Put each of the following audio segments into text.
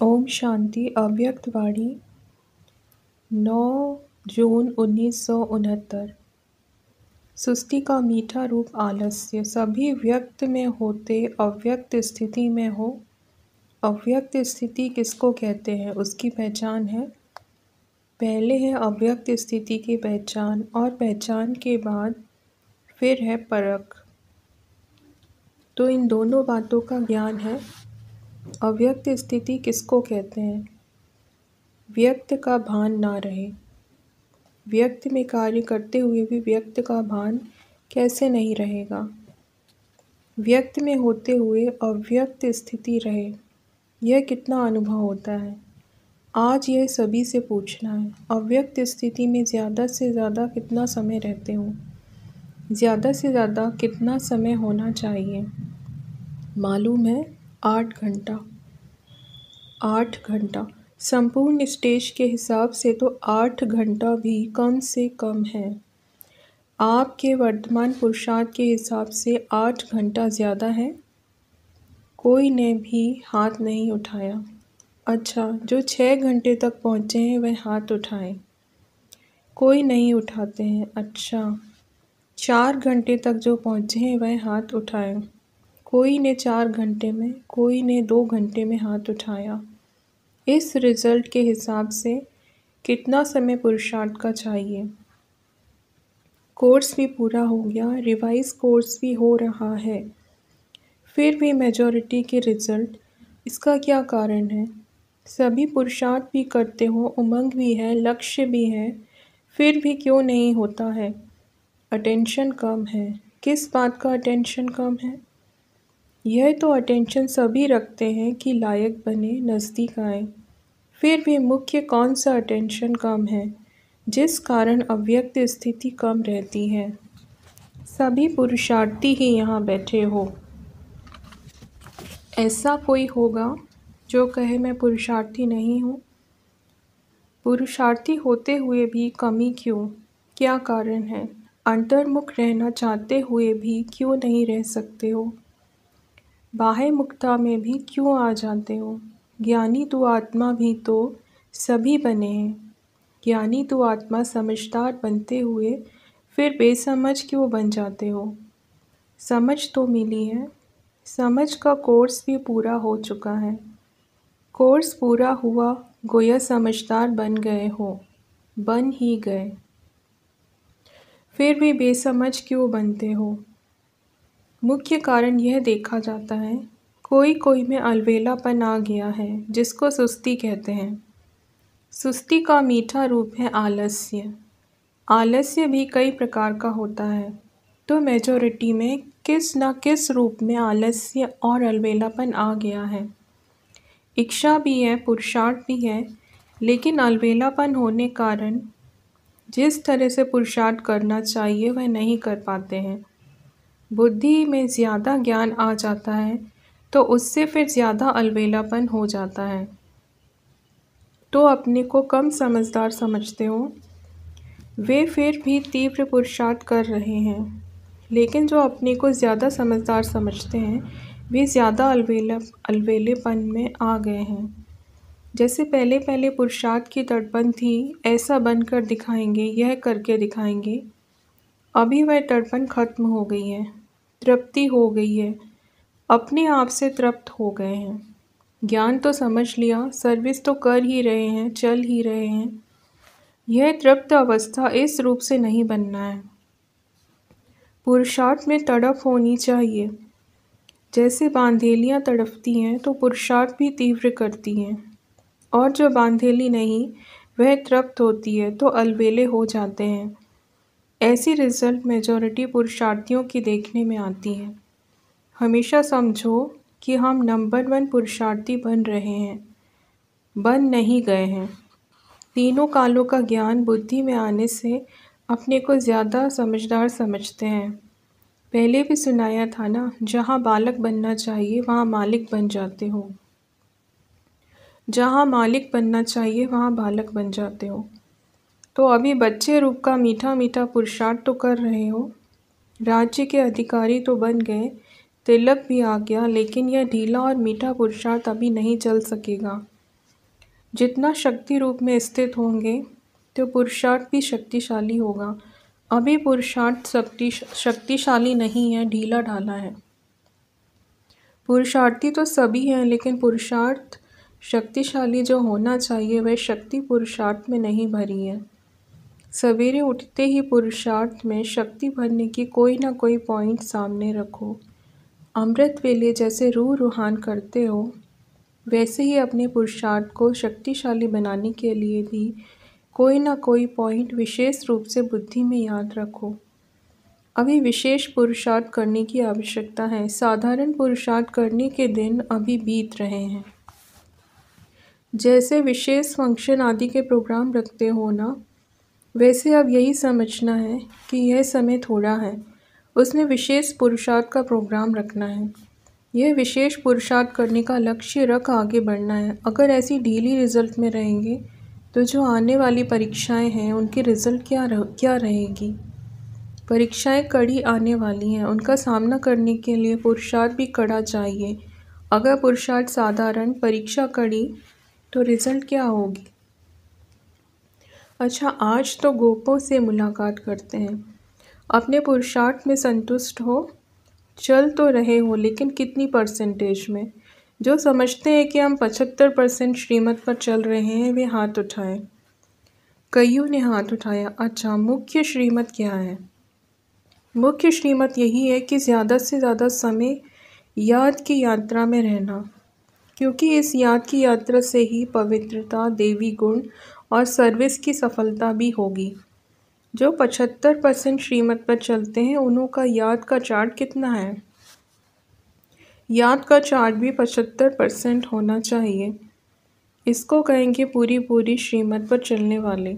ओम शांति। अव्यक्त वाणी 9 जून 1969। सुस्ती का मीठा रूप आलस्य सभी व्यक्त में होते अव्यक्त स्थिति में हो। अव्यक्त स्थिति किसको कहते हैं, उसकी पहचान है। पहले है अव्यक्त स्थिति की पहचान और पहचान के बाद फिर है परख। तो इन दोनों बातों का ज्ञान है। अव्यक्त स्थिति किसको कहते हैं? व्यक्त का भान ना रहे। व्यक्त में कार्य करते हुए भी व्यक्त का भान कैसे नहीं रहेगा? व्यक्त में होते हुए अव्यक्त स्थिति रहे, यह कितना अनुभव होता है? आज यह सभी से पूछना है। अव्यक्त स्थिति में ज़्यादा से ज़्यादा कितना समय रहते हो? ज़्यादा से ज़्यादा कितना समय होना चाहिए? मालूम है? 8 घंटा। 8 घंटा संपूर्ण स्टेज के हिसाब से तो 8 घंटा भी कम से कम है। आपके वर्तमान पुरुषार्थ के हिसाब से 8 घंटा ज़्यादा है। कोई ने भी हाथ नहीं उठाया। अच्छा, जो 6 घंटे तक पहुँचे हैं वह हाथ उठाएं। कोई नहीं उठाते हैं। अच्छा, 4 घंटे तक जो पहुँचे हैं वह हाथ उठाएं। कोई ने 4 घंटे में, कोई ने 2 घंटे में हाथ उठाया। इस रिज़ल्ट के हिसाब से कितना समय पुरुषार्थ का चाहिए? कोर्स भी पूरा हो गया, रिवाइज कोर्स भी हो रहा है, फिर भी मेजॉरिटी के रिज़ल्ट, इसका क्या कारण है? सभी पुरुषार्थ भी करते हो, उमंग भी है, लक्ष्य भी है, फिर भी क्यों नहीं होता है? अटेंशन कम है। किस बात का अटेंशन कम है? यह तो अटेंशन सभी रखते हैं कि लायक बने, नज़दीक आए, फिर भी मुख्य कौन सा अटेंशन कम है जिस कारण अव्यक्त स्थिति कम रहती है? सभी पुरुषार्थी ही यहाँ बैठे हो। ऐसा कोई होगा जो कहे मैं पुरुषार्थी नहीं हूँ? पुरुषार्थी होते हुए भी कमी क्यों? क्या कारण है? अंतर्मुख रहना चाहते हुए भी क्यों नहीं रह सकते हो? बाह्य मुक्ता में भी क्यों आ जाते हो? ज्ञानी तो आत्मा भी तो सभी बने हैं। ज्ञानी तो आत्मा समझदार बनते हुए फिर बेसमझ क्यों बन जाते हो? समझ तो मिली है। समझ का कोर्स भी पूरा हो चुका है। कोर्स पूरा हुआ, गोया समझदार बन गए हो, बन ही गए, फिर भी बेसमझ क्यों बनते हो? मुख्य कारण यह देखा जाता है, कोई कोई में अलबेलापन आ गया है जिसको सुस्ती कहते हैं। सुस्ती का मीठा रूप है आलस्य। आलस्य भी कई प्रकार का होता है, तो मेजॉरिटी में किस न किस रूप में आलस्य और अलबेलापन आ गया है। इच्छा भी है, पुरुषार्थ भी है, लेकिन अलबेलापन होने कारण जिस तरह से पुरुषार्थ करना चाहिए वह नहीं कर पाते हैं। बुद्धि में ज़्यादा ज्ञान आ जाता है तो उससे फिर ज़्यादा अलबेलापन हो जाता है, तो अपने को कम समझदार समझते हो। वे फिर भी तीव्र पुरुषार्थ कर रहे हैं, लेकिन जो अपने को ज़्यादा समझदार समझते हैं वे ज़्यादा अलबेलेपन में आ गए हैं। जैसे पहले पहले पुरुषार्थ की तड़पन थी, ऐसा बनकर दिखाएंगे, यह करके दिखाएंगे। अभी वह तड़पन खत्म हो गई है, तृप्ति हो गई है, अपने आप से तृप्त हो गए हैं। ज्ञान तो समझ लिया, सर्विस तो कर ही रहे हैं, चल ही रहे हैं। यह तृप्त अवस्था इस रूप से नहीं बनना है। पुरुषार्थ में तड़प होनी चाहिए। जैसे बांधेलियाँ तड़पती हैं तो पुरुषार्थ भी तीव्र करती हैं, और जो बांधेली नहीं वह तृप्त होती है तो अलबेले हो जाते हैं। ऐसी रिजल्ट मेजॉरिटी पुरुषार्थियों की देखने में आती है। हमेशा समझो कि हम नंबर 1 पुरुषार्थी बन रहे हैं, बन नहीं गए हैं। तीनों कालों का ज्ञान बुद्धि में आने से अपने को ज़्यादा समझदार समझते हैं। पहले भी सुनाया था ना, जहाँ बालक बनना चाहिए वहाँ मालिक बन जाते हो, जहाँ मालिक बनना चाहिए वहाँ बालक बन जाते हो। तो अभी बच्चे रूप का मीठा मीठा पुरुषार्थ तो कर रहे हो, राज्य के अधिकारी तो बन गए, तिलक भी आ गया, लेकिन यह ढीला और मीठा पुरुषार्थ अभी नहीं चल सकेगा। जितना शक्ति रूप में स्थित होंगे तो पुरुषार्थ भी शक्तिशाली होगा। अभी पुरुषार्थ शक्तिशाली नहीं है, ढीला ढाला है। पुरुषार्थी तो सभी हैं, लेकिन पुरुषार्थ शक्तिशाली जो होना चाहिए वह शक्ति पुरुषार्थ में नहीं भरी है। सवेरे उठते ही पुरुषार्थ में शक्ति भरने की कोई ना कोई पॉइंट सामने रखो। अमृत वेले जैसे रूह रुहान करते हो, वैसे ही अपने पुरुषार्थ को शक्तिशाली बनाने के लिए भी कोई ना कोई पॉइंट विशेष रूप से बुद्धि में याद रखो। अभी विशेष पुरुषार्थ करने की आवश्यकता है। साधारण पुरुषार्थ करने के दिन अभी बीत रहे हैं। जैसे विशेष फंक्शन आदि के प्रोग्राम रखते हो ना, वैसे अब यही समझना है कि यह समय थोड़ा है, उसमें विशेष पुरुषार्थ का प्रोग्राम रखना है। यह विशेष पुरुषार्थ करने का लक्ष्य रख आगे बढ़ना है। अगर ऐसी ढीली रिजल्ट में रहेंगे तो जो आने वाली परीक्षाएं हैं उनकी रिजल्ट क्या रहेगी। परीक्षाएं कड़ी आने वाली हैं, उनका सामना करने के लिए पुरुषार्थ भी कड़ा चाहिए। अगर पुरुषार्थ साधारण, परीक्षा कड़ी, तो रिजल्ट क्या होगी। अच्छा, आज तो गोपों से मुलाकात करते हैं। अपने पुरुषार्थ में संतुष्ट हो, चल तो रहे हो, लेकिन कितनी परसेंटेज में। जो समझते हैं कि हम 75% श्रीमत पर चल रहे हैं वे हाथ उठाएं। कईयों ने हाथ उठाया। अच्छा, मुख्य श्रीमत क्या है। मुख्य श्रीमत यही है कि ज़्यादा से ज़्यादा समय याद की यात्रा में रहना, क्योंकि इस याद की यात्रा से ही पवित्रता, देवी गुण और सर्विस की सफलता भी होगी। जो 75% श्रीमत पर चलते हैं उन्हों का याद का चार्ट कितना है। याद का चार्ट भी 75% होना चाहिए। इसको कहेंगे पूरी श्रीमत पर चलने वाले।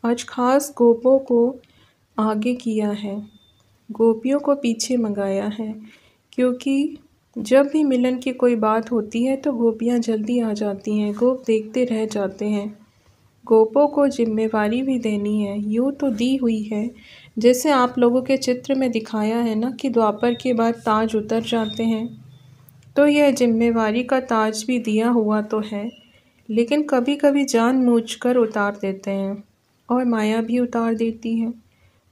आज खास गोपों को आगे किया है, गोपियों को पीछे मंगाया है, क्योंकि जब भी मिलन की कोई बात होती है तो गोपियाँ जल्दी आ जाती हैं, गोप देखते रह जाते हैं। गोपों को जिम्मेवारी भी देनी है, यूँ तो दी हुई है जैसे आप लोगों के चित्र में दिखाया है ना कि द्वापर के बाद ताज उतर जाते हैं, तो यह जिम्मेवारी का ताज भी दिया हुआ तो है, लेकिन कभी कभी जानबूझकर उतार देते हैं और माया भी उतार देती है।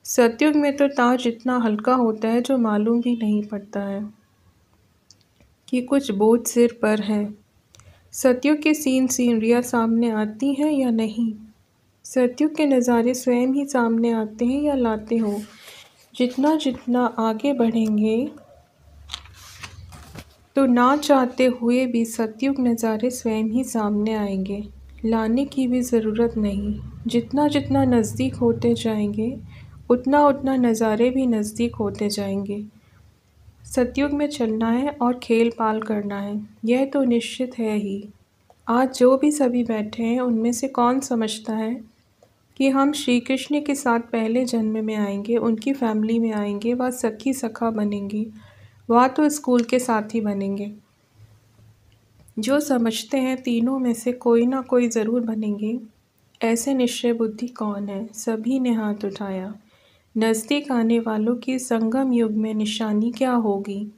सतयुग में तो ताज इतना हल्का होता है जो मालूम भी नहीं पड़ता है कि कुछ बोझ सिर पर है। सतयुग की सीनरियाँ सामने आती हैं या नहीं। सतयुग के नज़ारे स्वयं ही सामने आते हैं या लाते हो। जितना जितना आगे बढ़ेंगे तो ना चाहते हुए भी सतयुग नज़ारे स्वयं ही सामने आएंगे, लाने की भी ज़रूरत नहीं। जितना जितना नज़दीक होते जाएंगे उतना उतना नज़ारे भी नज़दीक होते जाएंगे। सतयुग में चलना है और खेल पाल करना है, यह तो निश्चित है ही। आज जो भी सभी बैठे हैं उनमें से कौन समझता है कि हम श्री कृष्ण के साथ पहले जन्म में आएंगे, उनकी फैमिली में आएंगे, वह सखी सखा बनेंगे, वह तो स्कूल के साथ ही बनेंगे। जो समझते हैं तीनों में से कोई ना कोई ज़रूर बनेंगे, ऐसे निश्चय बुद्धि कौन है। सभी ने हाथ उठाया। नज़दीक आने वालों की संगम युग में निशानी क्या होगी।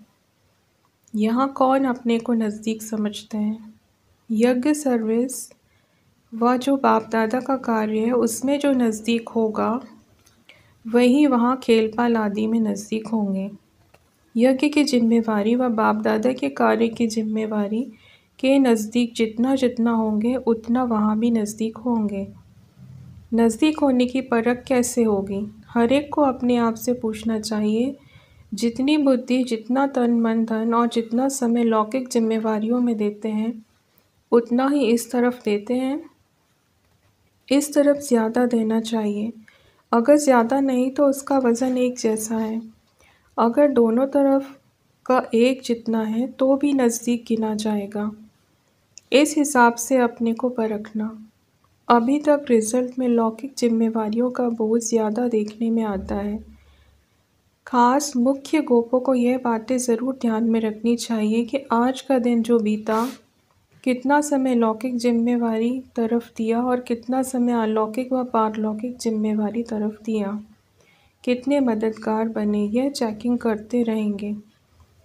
यहाँ कौन अपने को नज़दीक समझते हैं। यज्ञ, सर्विस व जो बाप दादा का कार्य है उसमें जो नज़दीक होगा वही वहाँ खेलपाल आदि में नज़दीक होंगे। यज्ञ की जिम्मेवारी व बाप दादा के कार्य की जिम्मेवारी के नज़दीक जितना जितना होंगे उतना वहाँ भी नज़दीक होंगे। नज़दीक होने की परख कैसे होगी। हर एक को अपने आप से पूछना चाहिए, जितनी बुद्धि, जितना तन मन धन और जितना समय लौकिक जिम्मेवारियों में देते हैं उतना ही इस तरफ देते हैं। इस तरफ ज़्यादा देना चाहिए। अगर ज़्यादा नहीं तो उसका वज़न एक जैसा है। अगर दोनों तरफ का एक जितना है तो भी नज़दीक गिना जाएगा। इस हिसाब से अपने को परखना। अभी तक रिजल्ट में लौकिक जिम्मेवारियों का बोझ ज़्यादा देखने में आता है। खास मुख्य गोपों को यह बातें ज़रूर ध्यान में रखनी चाहिए कि आज का दिन जो बीता, कितना समय लौकिक जिम्मेवारी तरफ दिया और कितना समय अलौकिक व पारलौकिक जिम्मेवारी तरफ दिया। कितने मददगार बने, यह चेकिंग करते रहेंगे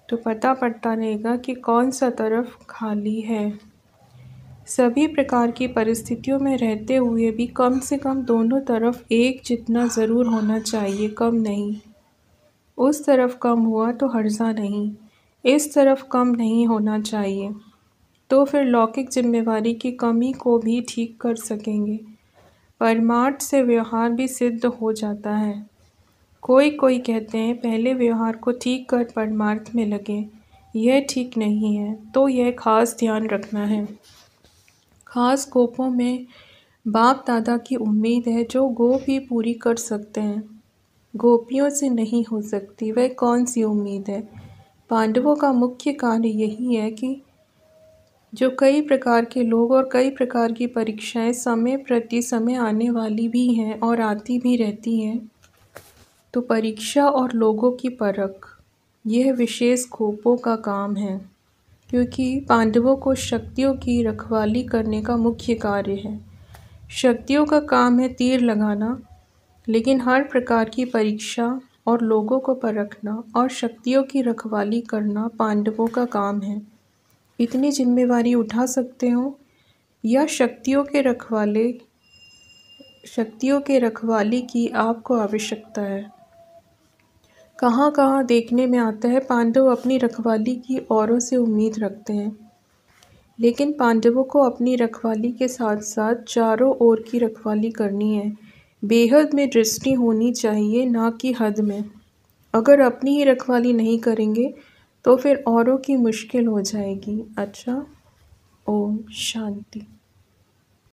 तो पता पड़ता रहेगा कि कौन सा तरफ खाली है। सभी प्रकार की परिस्थितियों में रहते हुए भी कम से कम दोनों तरफ एक जितना ज़रूर होना चाहिए, कम नहीं। उस तरफ कम हुआ तो हर्जा नहीं, इस तरफ कम नहीं होना चाहिए, तो फिर लौकिक जिम्मेवारी की कमी को भी ठीक कर सकेंगे। परमार्थ से व्यवहार भी सिद्ध हो जाता है। कोई कोई कहते हैं पहले व्यवहार को ठीक कर परमार्थ में लगे, यह ठीक नहीं है, तो यह खास ध्यान रखना है। खास गोपों में बाप दादा की उम्मीद है जो गोप ही पूरी कर सकते हैं, गोपियों से नहीं हो सकती। वह कौन सी उम्मीद है? पांडवों का मुख्य कार्य यही है कि जो कई प्रकार के लोग और कई प्रकार की परीक्षाएं समय प्रति समय आने वाली भी हैं और आती भी रहती हैं, तो परीक्षा और लोगों की परख यह विशेष गोपों का काम है, क्योंकि पांडवों को शक्तियों की रखवाली करने का मुख्य कार्य है। शक्तियों का काम है तीर लगाना, लेकिन हर प्रकार की परीक्षा और लोगों को परखना और शक्तियों की रखवाली करना पांडवों का काम है। इतनी जिम्मेवारी उठा सकते हो या शक्तियों के रखवाली की आपको आवश्यकता है? कहाँ कहाँ देखने में आता है पांडव अपनी रखवाली की औरों से उम्मीद रखते हैं, लेकिन पांडवों को अपनी रखवाली के साथ साथ चारों ओर की रखवाली करनी है। बेहद में दृष्टि होनी चाहिए, ना कि हद में। अगर अपनी ही रखवाली नहीं करेंगे तो फिर औरों की मुश्किल हो जाएगी। अच्छा, ओम शांति।